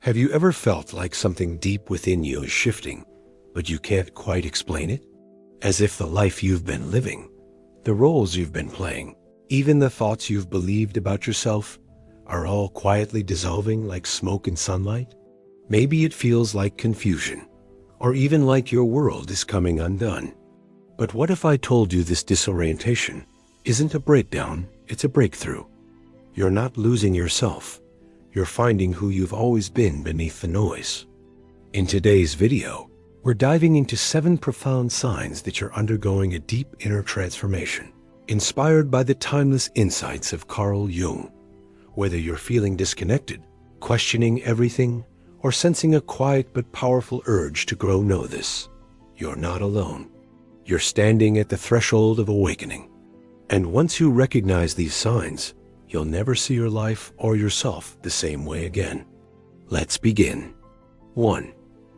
Have you ever felt like something deep within you is shifting, but you can't quite explain it? As if the life you've been living, the roles you've been playing, even the thoughts you've believed about yourself, are all quietly dissolving like smoke in sunlight? Maybe it feels like confusion, or even like your world is coming undone. But what if I told you this disorientation isn't a breakdown, it's a breakthrough? You're not losing yourself. You're finding who you've always been beneath the noise. In today's video, we're diving into 7 profound signs that you're undergoing a deep inner transformation, inspired by the timeless insights of Carl Jung. Whether you're feeling disconnected, questioning everything, or sensing a quiet but powerful urge to grow, know this: you're not alone. You're standing at the threshold of awakening. And once you recognize these signs, you'll never see your life or yourself the same way again. Let's begin. 1.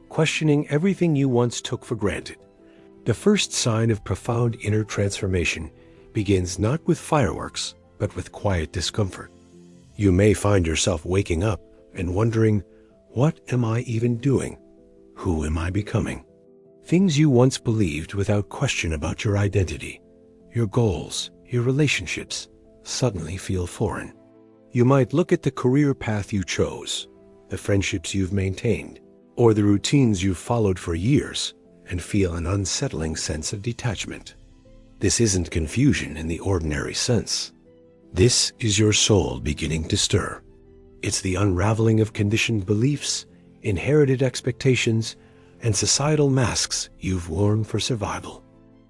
Questioning everything you once took for granted. The first sign of profound inner transformation begins not with fireworks, but with quiet discomfort. You may find yourself waking up and wondering, what am I even doing? Who am I becoming? Things you once believed without question about your identity, your goals, your relationships, suddenly feel foreign. You might look at the career path you chose, the friendships you've maintained, or the routines you've followed for years, and feel an unsettling sense of detachment. This isn't confusion in the ordinary sense. This is your soul beginning to stir. It's the unraveling of conditioned beliefs, inherited expectations, and societal masks you've worn for survival.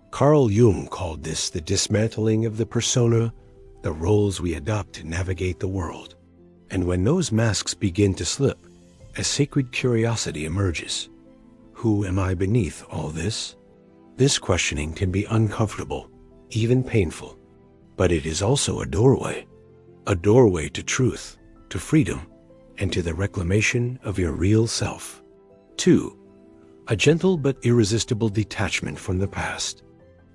Carl Jung called this the dismantling of the persona, the roles we adopt to navigate the world. And when those masks begin to slip, a sacred curiosity emerges. Who am I beneath all this? This questioning can be uncomfortable, even painful, but it is also a doorway to truth, to freedom, and to the reclamation of your real self. 2. A gentle but irresistible detachment from the past.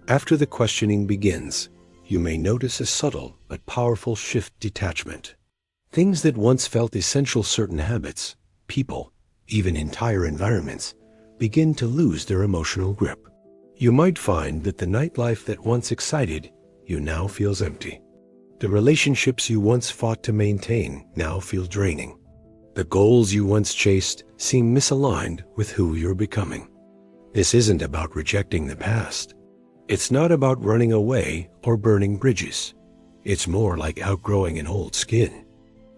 After the questioning begins, you may notice a subtle but powerful detachment. Things that once felt essential, certain habits, people, even entire environments, begin to lose their emotional grip. You might find that the nightlife that once excited you now feels empty. The relationships you once fought to maintain now feel draining. The goals you once chased seem misaligned with who you're becoming. This isn't about rejecting the past. It's not about running away or burning bridges. It's more like outgrowing an old skin.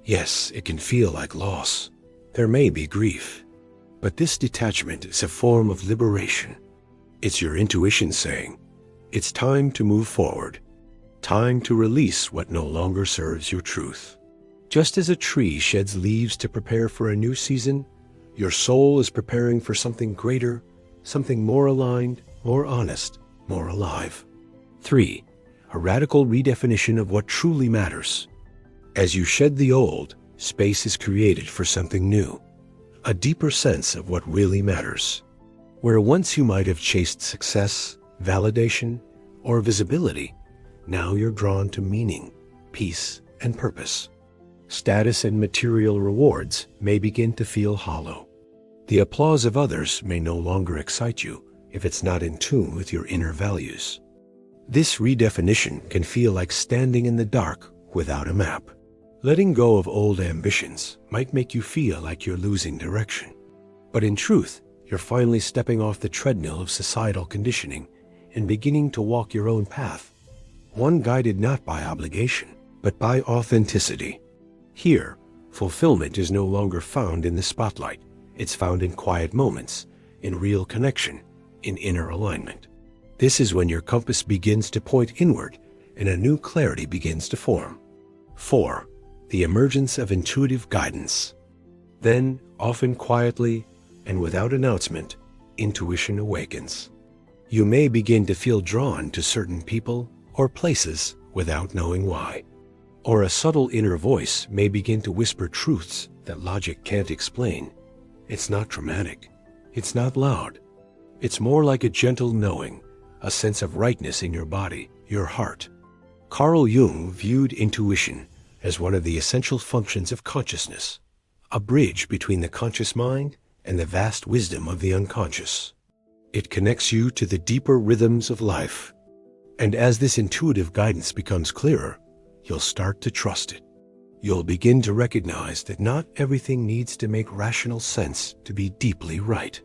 Yes, it can feel like loss. There may be grief. But this detachment is a form of liberation. It's your intuition saying, it's time to move forward. Time to release what no longer serves your truth. Just as a tree sheds leaves to prepare for a new season, your soul is preparing for something greater, something more aligned, more honest, more alive. 3. A radical redefinition of what truly matters. As you shed the old, space is created for something new, a deeper sense of what really matters. Where once you might have chased success, validation, or visibility, now you're drawn to meaning, peace, and purpose. Status and material rewards may begin to feel hollow. The applause of others may no longer excite you if it's not in tune with your inner values. This redefinition can feel like standing in the dark without a map. Letting go of old ambitions might make you feel like you're losing direction. But in truth, you're finally stepping off the treadmill of societal conditioning and beginning to walk your own path, one guided not by obligation, but by authenticity. Here, fulfillment is no longer found in the spotlight. It's found in quiet moments, in real connection, in inner alignment. This is when your compass begins to point inward and a new clarity begins to form. 4. The emergence of intuitive guidance. Then, often quietly and without announcement, intuition awakens. You may begin to feel drawn to certain people or places without knowing why. Or a subtle inner voice may begin to whisper truths that logic can't explain. It's not dramatic. It's not loud. It's more like a gentle knowing, a sense of rightness in your body, your heart. Carl Jung viewed intuition as one of the essential functions of consciousness, a bridge between the conscious mind and the vast wisdom of the unconscious. It connects you to the deeper rhythms of life. And as this intuitive guidance becomes clearer, you'll start to trust it. You'll begin to recognize that not everything needs to make rational sense to be deeply right.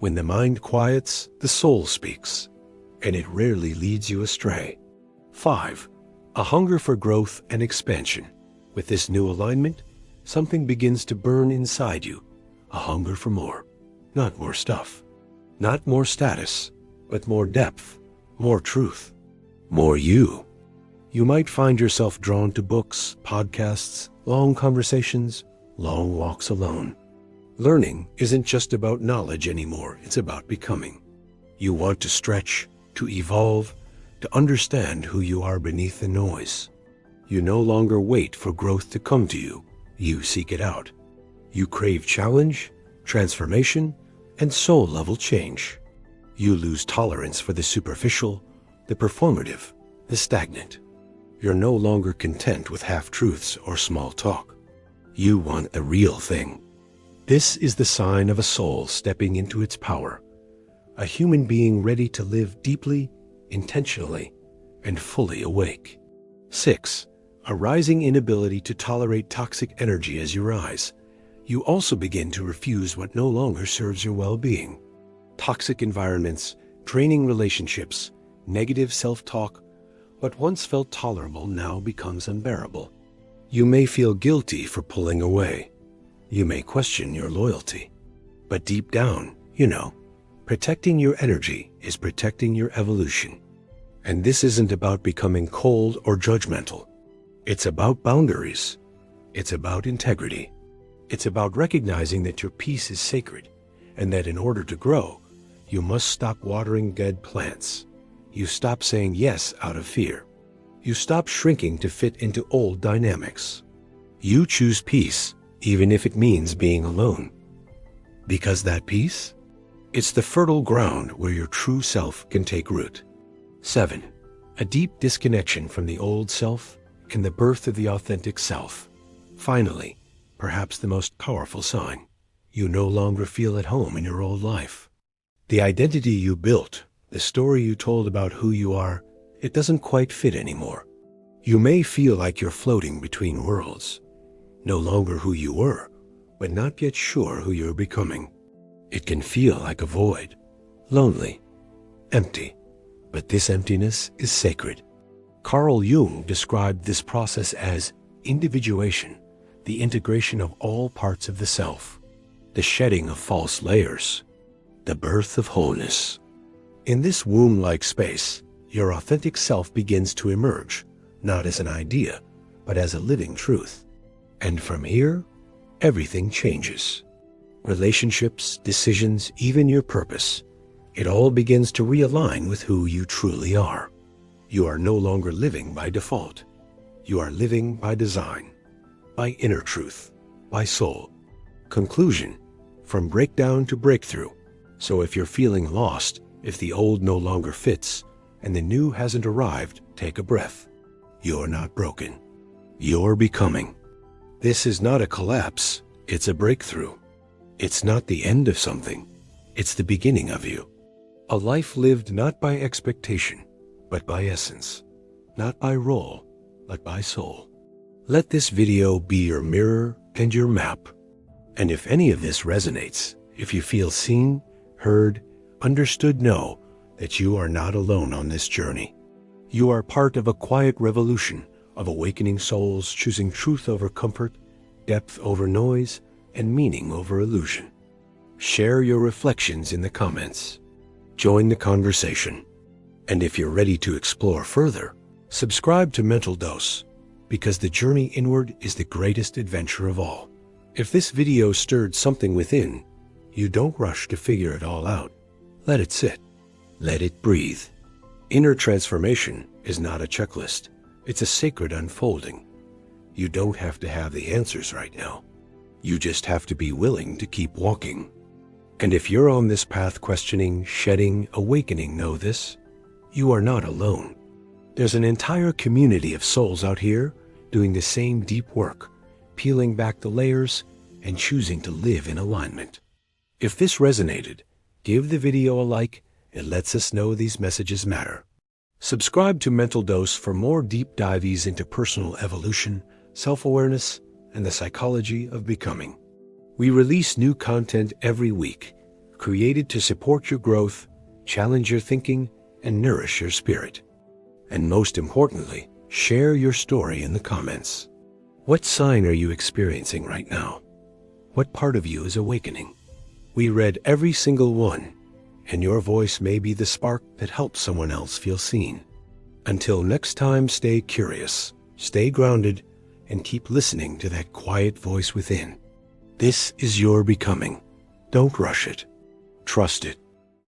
When the mind quiets, the soul speaks, and it rarely leads you astray. 5. A hunger for growth and expansion. With this new alignment, something begins to burn inside you. A hunger for more. Not more stuff. Not more status, but more depth, more truth, more you. You might find yourself drawn to books, podcasts, long conversations, long walks alone. Learning isn't just about knowledge anymore, it's about becoming. You want to stretch, to evolve, to understand who you are beneath the noise. You no longer wait for growth to come to you, you seek it out. You crave challenge, transformation, and soul-level change. You lose tolerance for the superficial, the performative, the stagnant. You're no longer content with half-truths or small talk. You want the real thing. This is the sign of a soul stepping into its power, a human being ready to live deeply, intentionally, and fully awake. 6. A rising inability to tolerate toxic energy as you rise. You also begin to refuse what no longer serves your well-being. Toxic environments, draining relationships, negative self-talk, what once felt tolerable now becomes unbearable. You may feel guilty for pulling away. You may question your loyalty. But deep down, you know, protecting your energy is protecting your evolution. And this isn't about becoming cold or judgmental. It's about boundaries. It's about integrity. It's about recognizing that your peace is sacred, and that in order to grow, you must stop watering dead plants. You stop saying yes out of fear. You stop shrinking to fit into old dynamics. You choose peace, even if it means being alone. Because that peace, it's the fertile ground where your true self can take root. 7. A deep disconnection from the old self and the birth of the authentic self. Finally, perhaps the most powerful sign, you no longer feel at home in your old life. The identity you built, the story you told about who you are, it doesn't quite fit anymore. You may feel like you're floating between worlds, no longer who you were, but not yet sure who you're becoming. It can feel like a void, lonely, empty, but this emptiness is sacred. Carl Jung described this process as individuation, the integration of all parts of the self, the shedding of false layers, the birth of wholeness. In this womb-like space, your authentic self begins to emerge, not as an idea, but as a living truth. And from here, everything changes. Relationships, decisions, even your purpose. It all begins to realign with who you truly are. You are no longer living by default. You are living by design, by inner truth, by soul. Conclusion, from breakdown to breakthrough. So if you're feeling lost, if the old no longer fits, and the new hasn't arrived, take a breath. You're not broken. You're becoming. This is not a collapse, it's a breakthrough. It's not the end of something, it's the beginning of you. A life lived not by expectation, but by essence. Not by role, but by soul. Let this video be your mirror and your map. And if any of this resonates, if you feel seen, heard, understood, know that you are not alone on this journey. You are part of a quiet revolution of awakening souls choosing truth over comfort, depth over noise, and meaning over illusion. Share your reflections in the comments. Join the conversation. And if you're ready to explore further, subscribe to Mental Dose, because the journey inward is the greatest adventure of all. If this video stirred something within, you don't rush to figure it all out. Let it sit. Let it breathe. Inner transformation is not a checklist. It's a sacred unfolding. You don't have to have the answers right now. You just have to be willing to keep walking. And if you're on this path questioning, shedding, awakening, know this: you are not alone. There's an entire community of souls out here doing the same deep work, peeling back the layers, and choosing to live in alignment. If this resonated, give the video a like. It lets us know these messages matter. Subscribe to Mental Dose for more deep dives into personal evolution, self-awareness, and the psychology of becoming. We release new content every week, created to support your growth, challenge your thinking, and nourish your spirit. And most importantly, share your story in the comments. What sign are you experiencing right now? What part of you is awakening? We read every single one, and your voice may be the spark that helps someone else feel seen. Until next time, stay curious, stay grounded, and keep listening to that quiet voice within. This is your becoming. Don't rush it. Trust it.